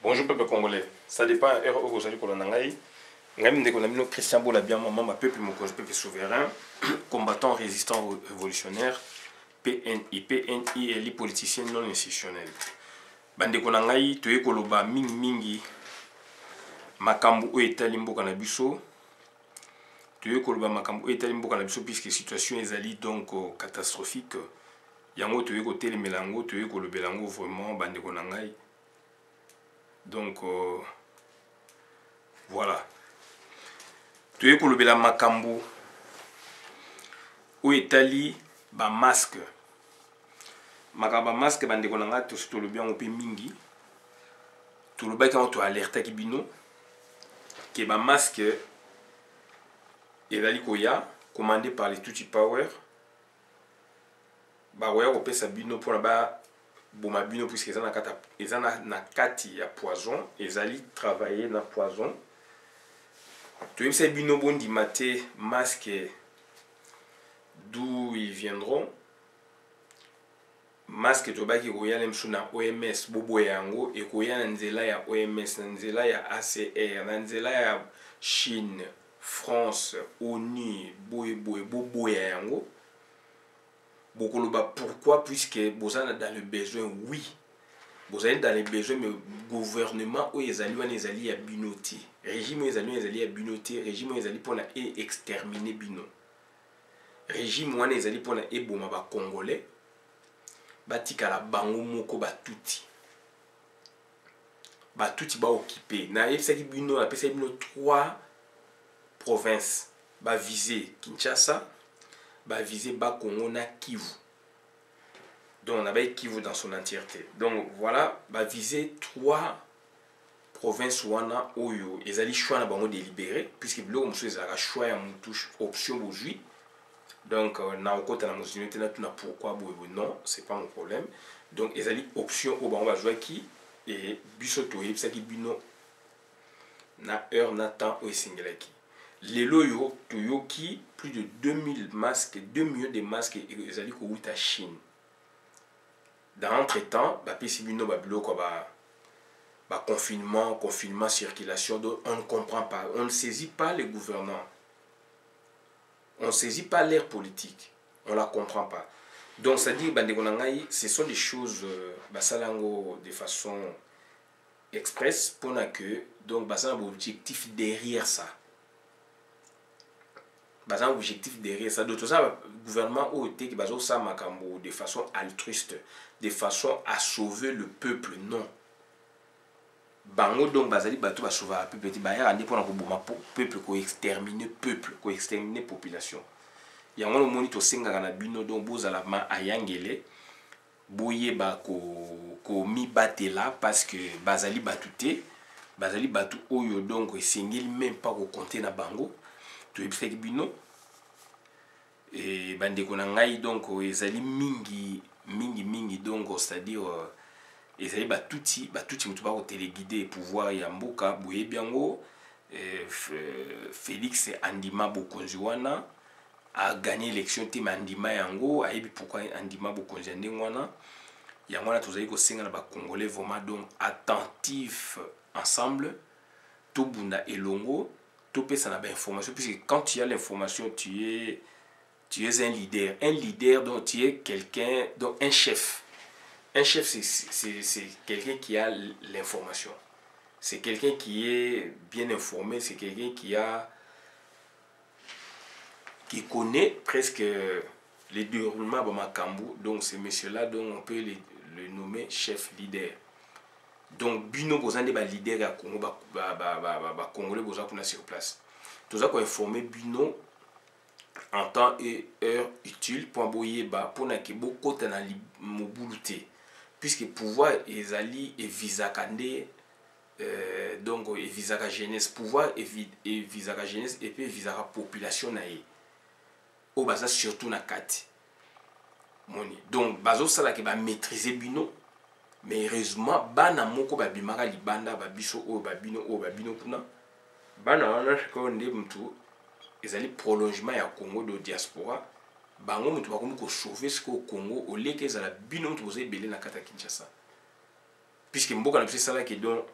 Bonjour peuple congolais. Ça dépend heure où vous allez pour le Nangaï. Nous Christian Bola bien maman peuple mon peuple souverain, combattant résistant révolutionnaire, PNI et les politiciens non institutionnels. Bande konangai toye koloba mingi makambu o etali mboka na biso. Toye koloba makambu o etali mboka na biso puisque situation ezali donc catastrophique. Yango toye ko telemelango toye kolobelango vraiment bande konangai. Donc voilà. Tu es kolobela makambu ou etali ba masque. Makaba masque bande konanga to stolobi en pe mingi. To loba quand to alerta ki bino que ba masque ezali koya commandé par les Tutsi Power. Ba waya ko pesa bino pour ba boma bino puisque ezana na kati ya poison, ezali travailler na poison. Tu sais bino bondi maté masque d'où ils viendront. Masque to baki koya lemsu na OMS bobo yango e koya na nzela ya OMS na nzela ya ACR na nzela ya Chine, France, ONU bobo yango. Bokoloba pourquoi puisque bozana dans le besoin oui. Vous allez dans les besoins, mais le gouvernement où ils allaient à binoter. Régime où ils allaient à binoter. Régime où ils allaient pour exterminer bino. Régime où ils allaient pour eboma ba congolais. Batika la bango moko batuti. Batuti ba occupé. Na epsaki bino, na pesa bino 3 provinces. Ba viser Kinshasa, ba viser ba Congo na Kivu. Donc on avait Kivu dans son entièreté. Donc voilà, va viser 3 provinces wana oyo. Ils allaient choix na bango délibéré puisque bilo monsieur ezaka choix ya touche option aujourd'hui. Donc na okota na mosinité na tuna pourquoi boye non, c'est pas mon problème. Donc ils allaient option au bango va jouer qui et bisoto yebsaki bino na heure na temps o singelaki. Lelo yo toyoki plus de 2000 masques, 2 millions de masques ils allaient ko uta Chine. Dans l'entretemps, confinement, circulation, donc on ne comprend pas, on ne saisit pas les gouvernants, on ne saisit pas l'ère politique, on ne la comprend pas. Donc ça dit ce sont des choses de façon express pour que donc un objectif derrière ça. Un objectif derrière ça. D'autres ça, le gouvernement a été de façon altruiste, de façon à sauver le peuple, non. Bango donc bazali bato ba sauver le peuple, ba ya andi pour na peuple ko exterminer population. Yango le moni to senga na bino donc bozala ma ayangele boye ba ko mi batela parce que bazali batuté, bazali batu oyo donc esengeli même pas ko compter na bango. To ebisaki bino et bandeko na ngai donc ezali mingi donc c'est-à-dire ezali batuti mutu ba ko téléguider pouvoir ya mboka boye biango Félix Andima Bokonzi wana a gagné l'élection te Andima yango ayebi pourquoi Andima Bokonzi ndengwana yango na tozali ko senga na ba congolais vraiment donc attentifs ensemble tout bunda elongo topé ça n'a pas information puisque quand tu as l'information tu es un leader. Un leader donc tu es quelqu'un, donc un chef. Un chef c'est quelqu'un qui a l'information. C'est quelqu'un qui est bien informé, c'est quelqu'un qui connaît presque les déroulements de Makambu. Donc ce monsieur-là, donc on peut le nommer chef leader. Donc bino bozande ba leader ya Congo ba congolais boza kuna sur place. Toza ko informer bino en temps et heure utile pour boyer ba pour na ke bokota na mobuluté puisque pouvoir ezali et visa kande donc et visa ka jeunesse pouvoir et visa ka jeunesse et puis visa ka population na ye o baza surtout na kati moni donc bazo sala ke ba maîtriser bino. Mais heureusement, bana moko babimaka libanda babiso o babino kuna bana wana shiko nde mtu ezali prolongement ya Congo de diaspora bango mtu bakomi ko sauver ce au Congo au lieu que ezala bino mtu boze belé na kata Kinshasa puisque mboka na biso sala ke donc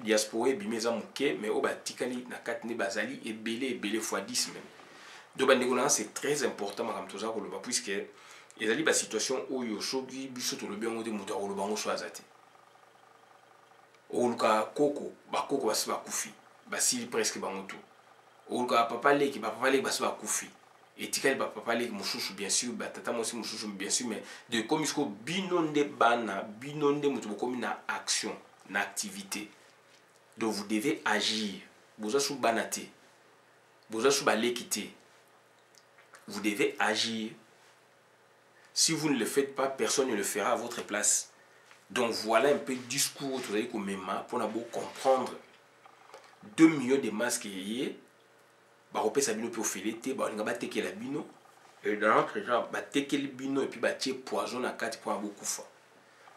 diaspora ebimi eza moke mais oyo batikali na kati nde bazali ebele fois 10 même. Donc bandeko na c'est très important makambo toza koloba puisque ezali basituation oyo soki biso tolobi yango te moto akoloba yango so aza te. Oluka koko bakoko basi bakufi basili presque bango tout. Oluka papa leki basi bakufi etikali papa leki mosusu bien sûr batata mosi mosusu bien sûr mais de comme isko bino nde bana bino nde moto bokomi na action na activité. Donc vous devez agir. Boza sou bana te boza sou baleki te. Vous devez agir. Si vous ne le faites pas, personne ne le fera à votre place. Donc voilà un peu le discours que vous avez comme pour comprendre 2 millions de masques y bah on peut s'abîmer pour fileter bah on va teke la bino et dans notre genre bah teke le bino et puis bah tirer poison à 4 pour beaucoup fois.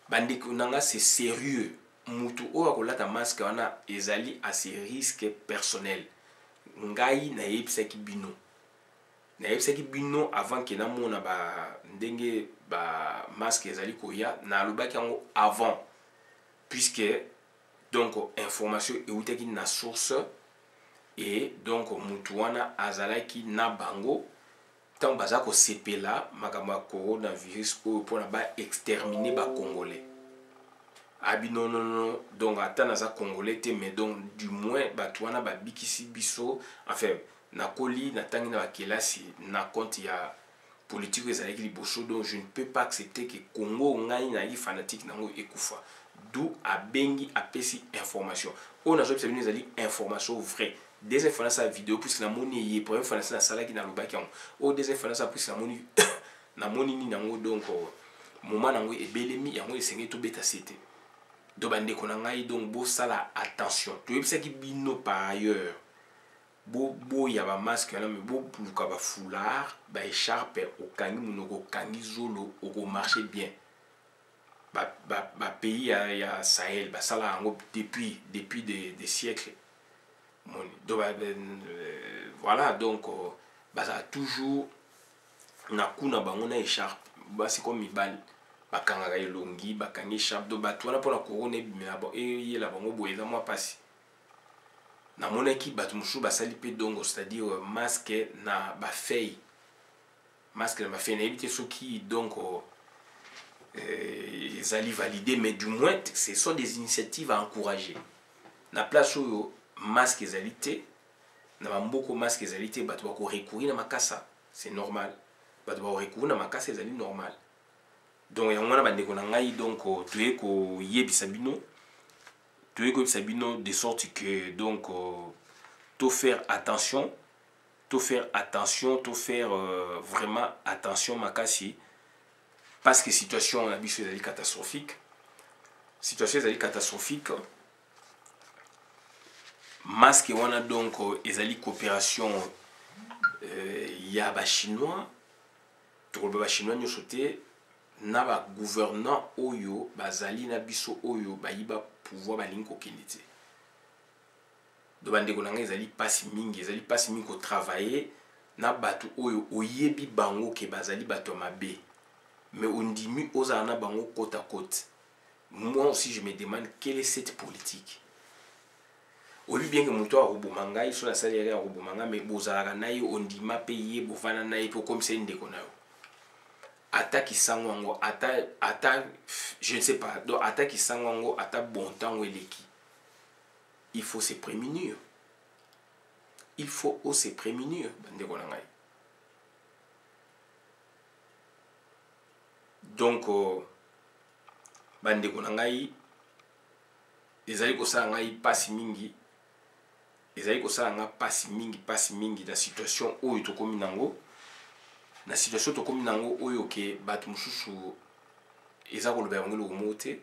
Bandi kunanga c'est sérieux. Mutu o akolata masque wana ezali à ses risques personnels. Ngai na yebisaki bino. Na yebisaki bino avant que namona ba ndenge ba masque ezali koya na lobaki yango avant puisque donc information eutaki na source et donc mutu wana azalaki na bango tant baza ko sepela makambo coronavirus ko pona ba exterminer ba congolais. Abi non donc ata naza congolais te mais donc du moins bato wana ba bikisi biso enfin na koli na tangi na bakelasi na compte ya politique ezalaki liboso donc je ne peux pas accepter que Congo ngai na yi fanatique nango ekufa d'où abengi apesi information on a observé ezali information vraie des informations vidéo puisque na moni yi première fois na sala ki na lobaki on o des informations puisque na moni na moni ni nango donc moment nango ebelemi yango esengi to beta cité do bande ko na ngai donc bo sala attention to yebisaki bino par ailleurs bo ya ba masque na me bo luka ba foulard ba écharpe au kangi munoko kangi zolo au marché bien ba pays ya Sahel ba sala yango depuis des siècles. Donc voilà donc baza toujours na kuna bango na écharpe ba c'est comme ibal bakanga elongi bakangi écharpe do bato wana pona corona ebimela bo eyela bango boye za moi pasi na monaki bato musu basali pe dongo c'est-à-dire masque na ba feuille masque na ba feuille na éviter ceux qui donc ils allaient valider mais du moins ce sont des initiatives à encourager na place où masque ezalité na bamboko masque ezalité bato ba ko recourir na makasa c'est normal bato ba recourir na makasa ezali normal donc yango wana bandeko na ngai donc toye ko yebisa bino de sorte que donc tout faire attention vraiment attention makasi parce que situation la biso est catastrophique masque wana donc ezali coopération ya ba chinois to ba chinois nyo sauté na ba gouvernant oyo bazali na biso oyo bayiba pouvoir balingi kokende te do bandeko na ngai ezali pasi mingi ko travailler na bato oyo oyebi bango ke bazali bato mabe mais on ndimi ozala na bango côte à côte. Moi aussi je me demande quelle est cette politique. Au lieu bien que mon toit robomanga il soit la salle ya robomanga mais bozala na yo ondima payer bovana na yo comme c'est ndeko na yo attaque sangwango ata je ne sais pas donc attaque sangwango ata bon temps weleki il faut se prémunir bandeko na ngai donc bandeko na ngai ezali kosala ngai pasi mingi na situation oyo tokomi nango na situation tokomi nango oyo ke bato mususu eza koloba yango lokomo te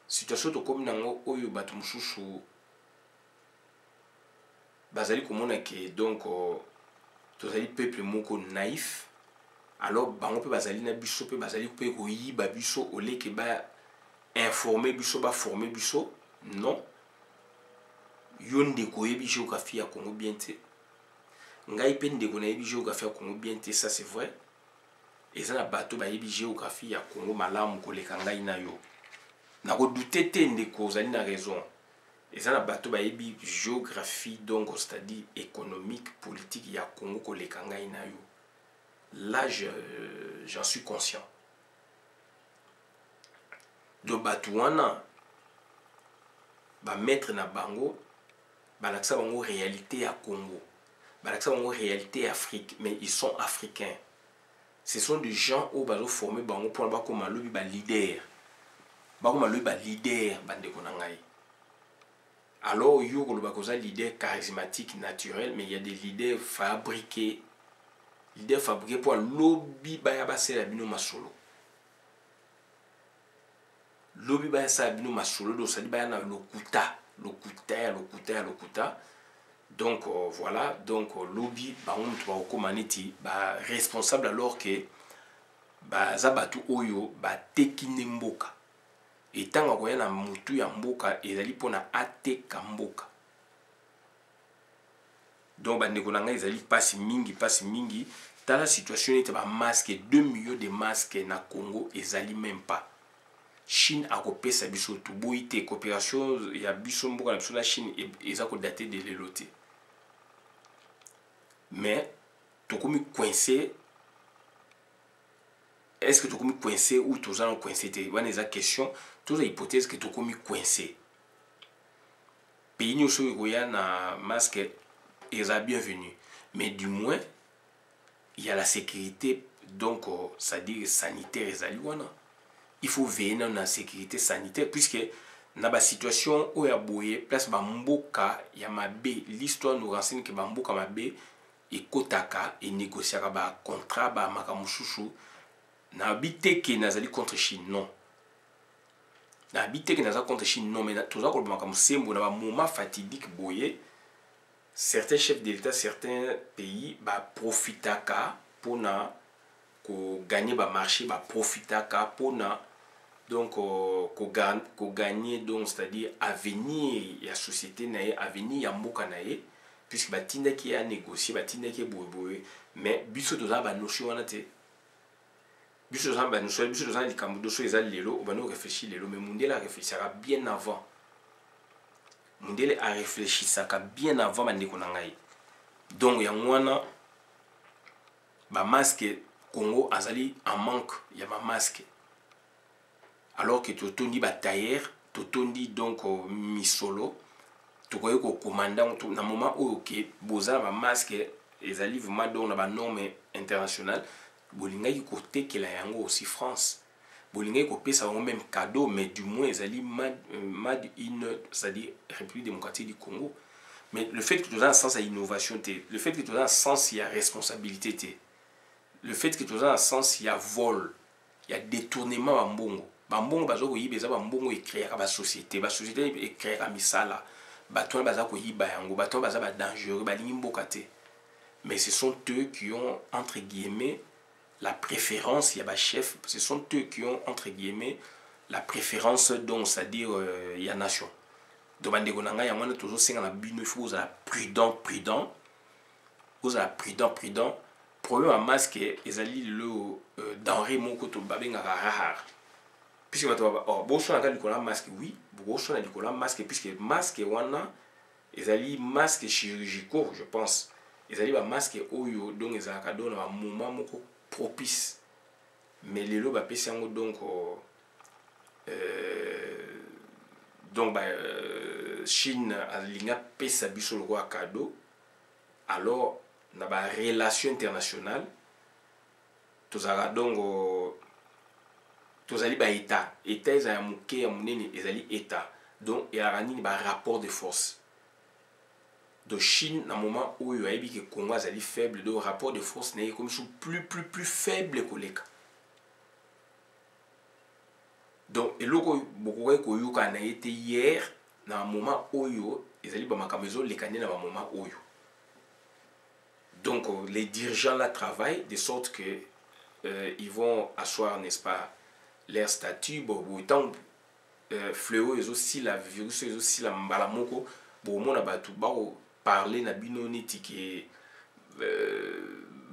situation tokomi nango oyo bato mususu bazali komona ke donc tozali peuple moko naïf alors bango pe bazali na biso pe bazali pe koyiba biso oleke ba informer biso ba former biso non yo ndeko yebi géographie ya Congo bien te ngai pe ndeko na yebi géographie ya Congo bien te ça c'est vrai eza na bato ba yebi géographie ya Congo malamu koleka ngai na yo na ko douter te ndeko ozali na raison eza na bato bayebi géographie donc c'est-à-dire économique politique ya Congo koleka ngai na yo. Là j'en suis conscient. Donc bato wana ba mettre na bango balakisa bango réalité ya Congo, balakisa bango réalité Afrique, mais ils sont africains. Ce sont des gens où bazo former bango pour ba koma lobi ba leader, ba koma lobi ba leader bandeko na ngai. Alors il y a des leaders charismatiques naturels, mais il y a des leaders fabriqués pour lobby bayaba la bino masolo. Lobby bayasa bino masolo, donc ça dit bayana lokuta. Donc voilà, donc lobby bango to ba komaniti ba responsable alors que ba zabatu oyo ba tekine mboka. Et tant que na mutu ya mboka ezali pona ateka mboka. Donc bandeko na ngai ezali passe mingi dans la situation était ba masque 2 millions de masques na Congo ezali même pas. Chine a kopesa biso to boité coopération ya biso mboka na biso na Chine eza ko dater de l'éloté. Mais to komi coincé. Est-ce que tu as commis coincé ou tu as coincé? Il y a des questions, toutes les hypothèses que tu as commis coincé. Pays nous sommes un masque est bienvenu. Mais du moins, il y a la sécurité, donc, c'est-à-dire sanitaire et zalouana. Il faut veiller dans la sécurité sanitaire, puisque dans la situation où il y a boué, place Bamboka, il y a Mabé, l'histoire nous renseigne que Bamboka Mabé et Kotaka et négocier un contrat, Makamushushu. N'habite que nazali contre Chine, non. N'habite que nazali contre Chine, non. Mais tout ça, comme sembo, na moment fatidique boye, certains chefs d'État, certains pays, profitent pour na gagner ba marché, profitent pour na donc gagner donc c'est-à-dire avenir ya société naie, avenir ya mboka naie, puisque batinda qui a négocié, batinda qui boye, mais biso to za ba notion wana te. Biso dans les camoudos les allélo on va nous réfléchir les mais Mundele a réfléchi bien avant. Mundele a réfléchi ça bien avant bandeko na ngai. Donc ya mwana ba masque Congo azali en manque, il y a ba masque. Alors que totondi ba tailleur, totondi donc misolo, to koyo ko commandant na moment où OK boza ba masque ezali vraiment donc na ba norme internationale. Bolingai côté que la yango aussi France. Bolingai ko pesa même cadeau, mais du moins ils allaient mad in, c'est-à-dire République démocratique du Congo. Mais le fait que tu as un sens à innovation, le fait que tu as un sens il y a responsabilité, le fait que tu as un sens il y a vol, il y a détournement bambongo. Bambongo bazo ko yibeza bambongo et créer ba société et créer misala. Bato baza ko yiba yango, bato baza ba dangereux, ba lingi mbokate. Mais ce sont eux qui ont entre guillemets la préférence, il y a des chefs, ce sont eux qui ont, entre guillemets, la préférence, donc, c'est-à-dire, il y a nation. Donc, il y a toujours il faut vous prudent. Vous êtes prudent. Problème à masque, ils allaient le denrée mon côté babin rare. Puisque vous avez besoin de masque, oui, vous avez besoin de masque, puisque masque, ils allaient masque chirurgicaux, je pense. Ils allaient masque, donc, ils allaient un moment propice, mais les lots donc Chine a linga pesa biso le roi cadeau, alors na ba relation internationale tozala donc tozali ba état ezali muke ya munene ezali état, donc il y a ba rapport de force de Chine à un moment où il y a que Congo est faible, donc rapport de force n'est comme plus faible que les cas. Donc et là beaucoup que a été hier dans un moment où ils allaient ba makambezo les candiens dans un moment où donc les dirigeants là travaillent de sorte que ils vont asseoir, n'est-ce pas, leur statut, bon autant fléau et aussi la virus et aussi la mbalamoko bon mon abatu parler na bino neti ke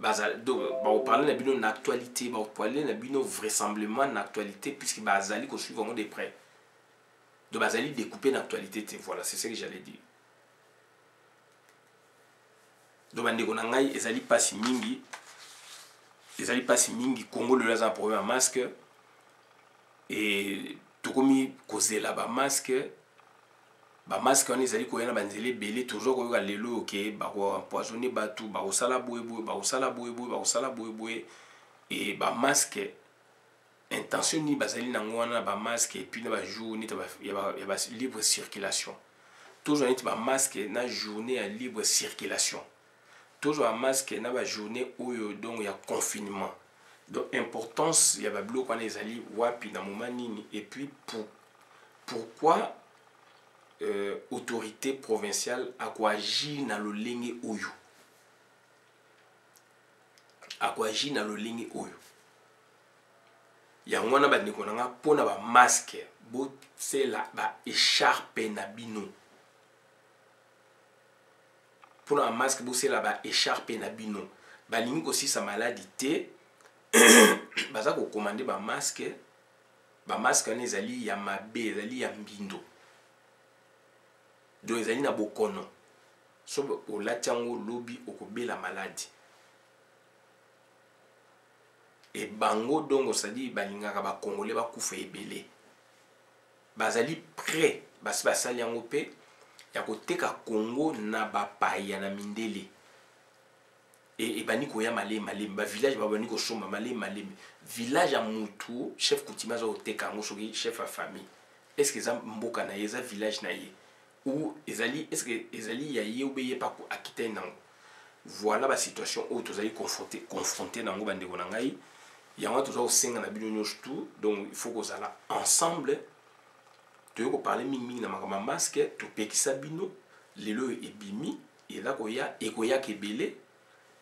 parler na bino na actualité parler na bino vraisemblablement na actualité puisque bazali ko suivre de près donc bazali découper l'actualité, voilà, c'est ce que j'allais dire. Donc bandeko na ngai ezali pasi mingi, Congo le laza problème à masque et tokomi kozela ba masque on ezali koyana banzele belé toujours koyoka lelo OK ba ko empoisonner batu ba osala boye et ba masque intention ni bazali nango wana ba masque et puis na ba journée ya ba libre circulation toujours neti ba masque na journée à libre circulation toujours un masque na ba journée oyo donc ya confinement donc importance ya ba bloc wana ezali wapi na moment nini et puis pourquoi autorité provinciale a quoi agir na lolenge oyo ya ngwana ba ndeko nanga pona ba masque bo c'est la ba écharpe na bino pour un masque bo c'est la ba écharpe na bino balingi ko si sa maladie te baza ko commander ba masque wana ezali ya mabe ezali ya mbindo donc ezali na bokono so olati yango lobi okobela maladie et bango donc osadi balingaka bakongole bakufa ebele bazali prêt basi basali yango mpe ya koteka Congo na bapaya na mindele et bani koya malema ba village babani ko somba malema village ya mutu chef coutumier zo teka yango soki chef à famille est-ce que ça mboka na yeza village na ye ou ezali est-ce que ezali ya ye obeye pa ko akita nango voilà la situation où tous allez confronter nango bandeko na ngai yango tous au senga na bino nyos tout donc il faut que ça là ensemble tu veux parler mingi na makama masque to pekisa bino lelo ebimi et là koya kebele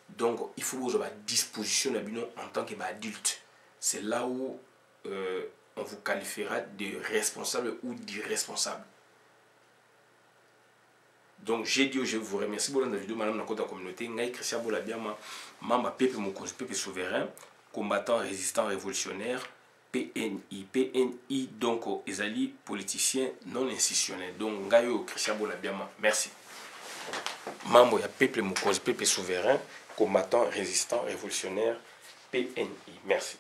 donc il faut que la disposition de bino en tant qu'adulte. C'est là où on vous qualifiera de responsable ou d'irresponsable. Donc j'ai dit, je vous remercie pour la vidéo, madame la communauté. Ngai Christian Bolabiama, membre Pepe Mokonzi, Pepe souverain, combattant résistant révolutionnaire, PNI, donc Ezali, politicien non institutionnel. Donc Ngayo Christian Bolabiama, merci. Membre ya Pepe Mokonzi, Pepe souverain, combattant résistant révolutionnaire, PNI. Merci.